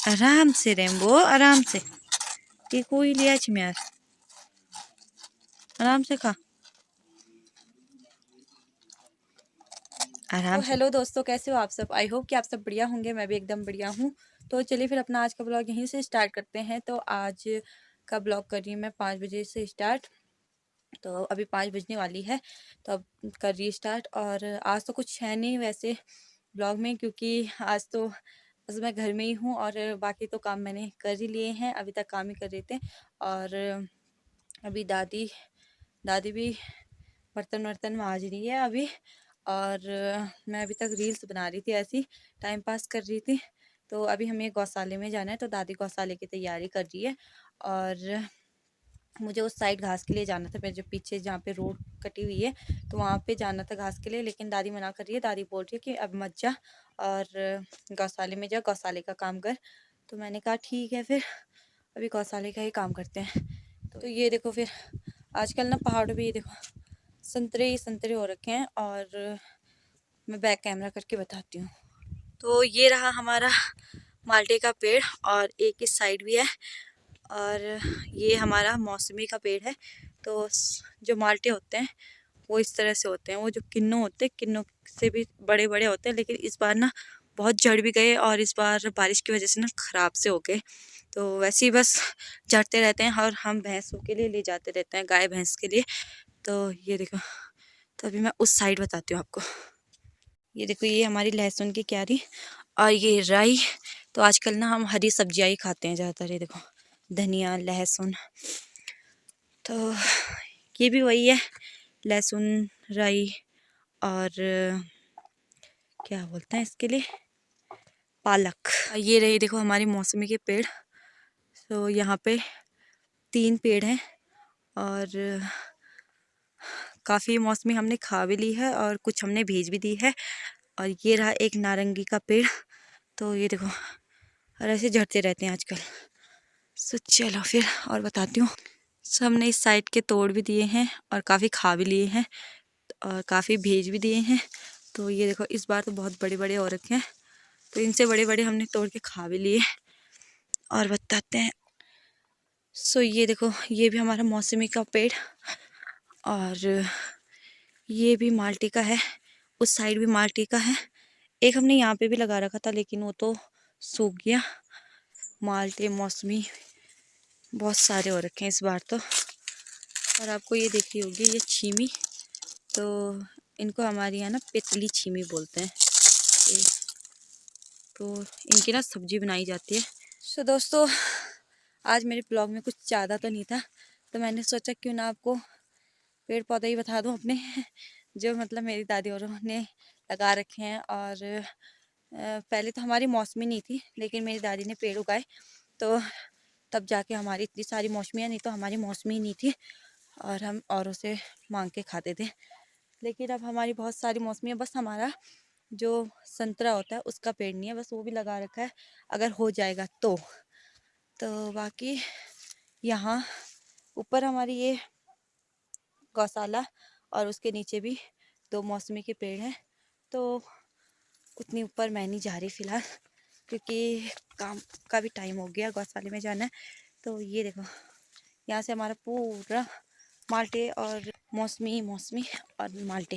आराम से रेम्बो, आराम से। ये कोई लिया यार, आराम से खा, आराम से। हेलो दोस्तों, कैसे हो आप सब? आई होप कि आप सब बढ़िया होंगे। मैं भी एकदम बढ़िया हूँ। तो चलिए फिर अपना आज का ब्लॉग यहीं से स्टार्ट करते हैं। तो आज का ब्लॉग कर रही हूँ मैं 5 बजे से स्टार्ट। तो अभी 5 बजने वाली है, तो अब कर रही स्टार्ट। और आज तो कुछ है नहीं वैसे ब्लॉग में, क्योंकि आज तो बस मैं घर में ही हूँ और बाकी तो काम मैंने कर ही लिए हैं। अभी तक काम ही कर रहे थे। और अभी दादी दादी भी बर्तन वर्तन मांज रही है अभी। और मैं अभी तक रील्स बना रही थी, ऐसी टाइम पास कर रही थी। तो अभी हमें गौशाले में जाना है, तो दादी गौशाले की तैयारी कर रही है। और मुझे उस साइड घास के लिए जाना था, मेरे जो पीछे जहाँ पे रोड कटी हुई है, तो वहाँ पे जाना था घास के लिए। लेकिन दादी मना कर रही है, दादी बोल रही है कि अब मत जा और गौशाले में जा, गौशाले का काम कर। तो मैंने कहा ठीक है, फिर अभी गौशाले का ही काम करते हैं। तो ये देखो, फिर आजकल ना पहाड़ों पे ये देखो संतरे ही संतरे हो रखे हैं। और मैं बैक कैमरा करके बताती हूँ। तो ये रहा हमारा माल्टे का पेड़, और एक इस साइड भी है। और ये हमारा मौसमी का पेड़ है। तो जो माल्टे होते हैं वो इस तरह से होते हैं, वो जो किन्नू होते हैं, किन्नू से भी बड़े बड़े होते हैं। लेकिन इस बार ना बहुत झड़ भी गए, और इस बार बारिश की वजह से ना ख़राब से हो गए। तो वैसे ही बस झड़ते रहते हैं, और हम भैंसों के लिए ले जाते रहते हैं, गाय भैंस के लिए। तो ये देखो, तो अभी मैं उस साइड बताती हूँ आपको। ये देखो, ये हमारी लहसुन की क्यारी, और ये राई। तो आजकल ना हम हरी सब्जियां ही खाते हैं ज़्यादातर। ये देखो, धनिया, लहसुन। तो ये भी वही है, लहसुन, राई, और क्या बोलते हैं इसके लिए, पालक। ये रही देखो हमारी मौसमी के पेड़। तो यहाँ पे 3 पेड़ हैं, और काफ़ी मौसमी हमने खा भी ली है, और कुछ हमने भेज भी दी है। और ये रहा एक नारंगी का पेड़। तो ये देखो, और ऐसे झड़ते रहते हैं आजकल। सो चलो फिर और बताती हूँ। सो हमने इस साइड के तोड़ भी दिए हैं, और काफ़ी खा भी लिए हैं, और काफ़ी भेज भी दिए हैं। तो ये देखो, इस बार तो बहुत बड़े बड़े हो रखे हैं, तो इनसे बड़े बड़े हमने तोड़ के खा भी लिए। और बताते हैं। सो ये देखो, ये भी हमारा मौसमी का पेड़, और ये भी माल्टी का है। उस साइड भी माल्टी का है। एक हमने यहाँ पे भी लगा रखा था, लेकिन वो तो सूख गया। माल्टे, मौसमी बहुत सारे हो रखे हैं इस बार तो। और आपको ये देखी होगी, ये छीमी। तो इनको हमारे यहाँ ना पेतली छीमी बोलते हैं। ये तो इनकी ना सब्जी बनाई जाती है। सो दोस्तों, आज मेरे ब्लॉग में कुछ ज़्यादा तो नहीं था, तो मैंने सोचा क्यों ना आपको पेड़ पौधे ही बता दूँ अपने जो मतलब मेरी दादी और ने लगा रखे हैं। और पहले तो हमारी मौसमी नहीं थी, लेकिन मेरी दादी ने पेड़ उगाए, तो तब जाके हमारी इतनी सारी मौसमियाँ, नहीं तो हमारी मौसमी नहीं थी, और हम औरों से मांग के खाते थे। लेकिन अब हमारी बहुत सारी मौसमियाँ, बस हमारा जो संतरा होता है उसका पेड़ नहीं है, बस वो भी लगा रखा है, अगर हो जाएगा तो बाकी यहाँ ऊपर हमारी ये गौशाला, और उसके नीचे भी 2 मौसमी के पेड़ हैं। तो उतनी ऊपर मैं नहीं जा रही फ़िलहाल, क्योंकि काम का भी टाइम हो गया, गौशाले में जाना है। तो ये देखो, यहाँ से हमारा पूरा माल्टे और मौसमी मौसमी और माल्टे।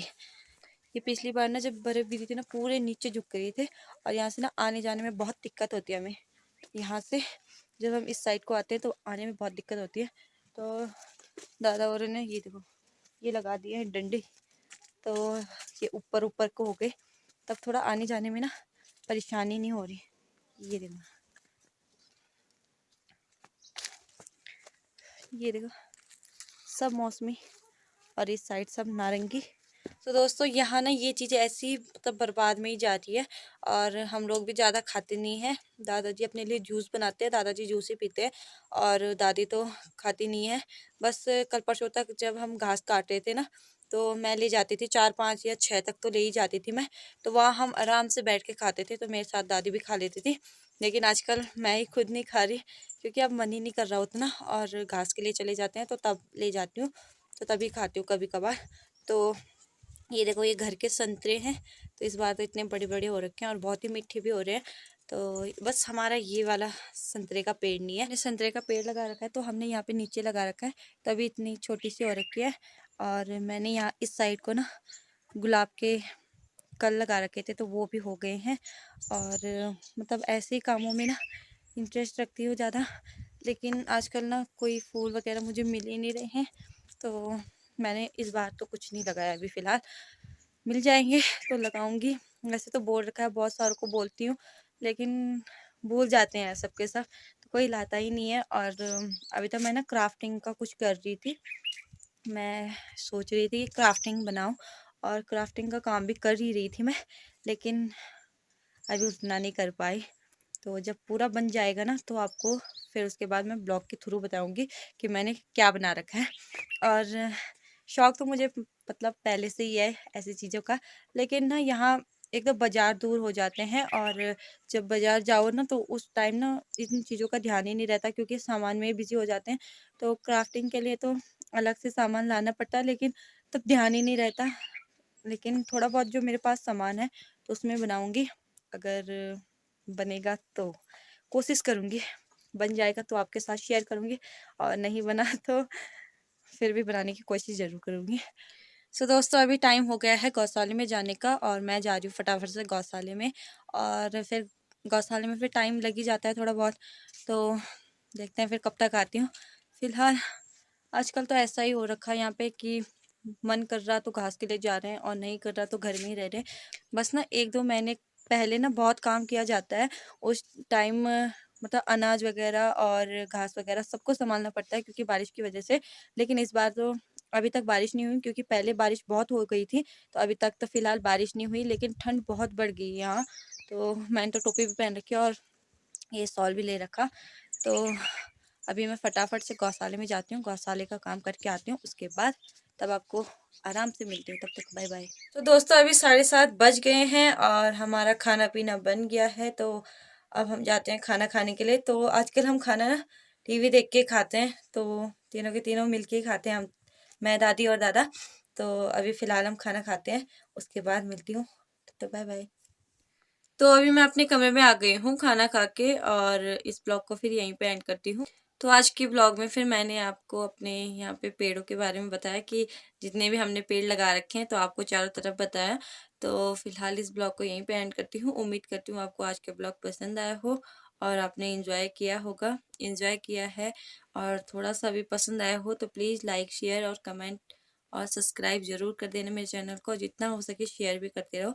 ये पिछली बार ना जब बर्फ़ गिरी थी ना, पूरे नीचे झुक गए थे, और यहाँ से ना आने जाने में बहुत दिक्कत होती है हमें। यहाँ से जब हम इस साइड को आते हैं तो आने में बहुत दिक्कत होती है। तो दादा और ने ये देखो, ये लगा दिए हैं डंडे, तो ये ऊपर ऊपर को हो गए, तब थोड़ा आने जाने में ना परेशानी नहीं हो रही। ये देखो, ये देखो, सब मौसमी, और इस साइड सब नारंगी। तो दोस्तों, यहाँ ना ये चीज़ें ऐसी मतलब बर्बाद में ही जाती है, और हम लोग भी ज़्यादा खाते नहीं हैं। दादाजी अपने लिए जूस बनाते हैं, दादाजी जूस ही पीते हैं, और दादी तो खाती नहीं है। बस कल परसों तक जब हम घास काट रहे थे ना, तो मैं ले जाती थी, 4 5 या 6 तक तो ले ही जाती थी मैं। तो वहाँ हम आराम से बैठ के खाते थे, तो मेरे साथ दादी भी खा लेती थी। लेकिन आजकल मैं ही खुद नहीं खा रही, क्योंकि अब मन ही नहीं कर रहा उतना, और घास के लिए चले जाते हैं तो तब ले जाती हूँ, तो तभी खाती हूँ कभी कभार। तो ये देखो, ये घर के संतरे हैं, तो इस बार तो इतने बड़े बड़े हो रखे हैं, और बहुत ही मीठे भी हो रहे हैं। तो बस हमारा ये वाला संतरे का पेड़ नहीं है, हमने संतरे का पेड़ लगा रखा है तो हमने यहाँ पे नीचे लगा रखा है, तभी इतनी छोटी सी हो रखी है। और मैंने यहाँ इस साइड को ना गुलाब के कल लगा रखे थे तो वो भी हो गए हैं। और मतलब ऐसे ही कामों में ना इंटरेस्ट रखती हूँ ज़्यादा, लेकिन आजकल ना कोई फूल वगैरह मुझे मिल ही नहीं रहे हैं, तो मैंने इस बार तो कुछ नहीं लगाया अभी फ़िलहाल। मिल जाएंगे तो लगाऊंगी। वैसे तो बोल रखा है, बहुत सारों को बोलती हूँ, लेकिन भूल जाते हैं सबके सब, तो कोई लाता ही नहीं है। और अभी तो मैं ना क्राफ्टिंग का कुछ कर रही थी, मैं सोच रही थी कि क्राफ्टिंग बनाऊं, और क्राफ्टिंग का काम भी कर ही रही थी मैं, लेकिन अभी उतना नहीं कर पाई। तो जब पूरा बन जाएगा ना तो आपको फिर उसके बाद मैं ब्लॉग के थ्रू बताऊंगी कि मैंने क्या बना रखा है। और शौक तो मुझे मतलब पहले से ही है ऐसी चीज़ों का, लेकिन ना यहाँ एक तो बाज़ार दूर हो जाते हैं, और जब बाज़ार जाओ ना तो उस टाइम ना इन चीज़ों का ध्यान ही नहीं रहता, क्योंकि सामान में बिज़ी हो जाते हैं। तो क्राफ्टिंग के लिए तो अलग से सामान लाना पड़ता है, लेकिन तब ध्यान ही नहीं रहता। लेकिन थोड़ा बहुत जो मेरे पास सामान है तो उसमें बनाऊंगी, अगर बनेगा तो कोशिश करूंगी, बन जाएगा तो आपके साथ शेयर करूंगी, और नहीं बना तो फिर भी बनाने की कोशिश ज़रूर करूंगी। सो दोस्तों, अभी टाइम हो गया है गौशाले में जाने का, और मैं जा रही हूँ फटाफट से गौशाले में। और फिर गौशाले में फिर टाइम लग ही जाता है थोड़ा बहुत, तो देखते हैं फिर कब तक आती हूँ। फ़िलहाल आजकल तो ऐसा ही हो रखा है यहाँ पे कि मन कर रहा तो घास के लिए जा रहे हैं, और नहीं कर रहा तो घर में ही रह रहे हैं। बस ना 1-2 महीने पहले ना बहुत काम किया जाता है, उस टाइम मतलब अनाज वगैरह और घास वगैरह सबको संभालना पड़ता है, क्योंकि बारिश की वजह से। लेकिन इस बार तो अभी तक बारिश नहीं हुई, क्योंकि पहले बारिश बहुत हो गई थी, तो अभी तक तो फ़िलहाल बारिश नहीं हुई, लेकिन ठंड बहुत बढ़ गई है यहाँ। तो मैंने तो टोपी भी पहन रखी है और ये शॉल भी ले रखा। तो अभी मैं फटाफट से गौशाले में जाती हूँ, गौशाले का काम करके आती हूँ, उसके बाद तब आपको आराम से मिलती हूँ। तब तक बाय बाय। तो दोस्तों, अभी 7:30 बज गए हैं और हमारा खाना पीना बन गया है, तो अब हम जाते हैं खाना खाने के लिए। तो आजकल हम खाना ना टीवी देख के खाते हैं, तो तीनों के तीनों मिल के ही खाते हैं हम, मैं, दादी और दादा। तो अभी फ़िलहाल हम खाना खाते हैं, उसके बाद मिलती हूँ। तब तक बाय बाय। तो अभी मैं अपने कमरे में आ गई हूँ खाना खा के, और इस ब्लॉग को फिर यहीं पे एंड करती हूँ। तो आज की ब्लॉग में फिर मैंने आपको अपने यहाँ पे पेड़ों के बारे में बताया कि जितने भी हमने पेड़ लगा रखे हैं, तो आपको चारों तरफ बताया। तो फिलहाल इस ब्लॉग को यहीं पे एंड करती हूँ। उम्मीद करती हूँ आपको आज का ब्लॉग पसंद आया हो और आपने इंजॉय किया होगा, इंजॉय किया है, और थोड़ा सा भी पसंद आया हो तो प्लीज़ लाइक, शेयर और कमेंट और सब्सक्राइब ज़रूर कर देना मेरे चैनल को। जितना हो सके शेयर भी करते रहो।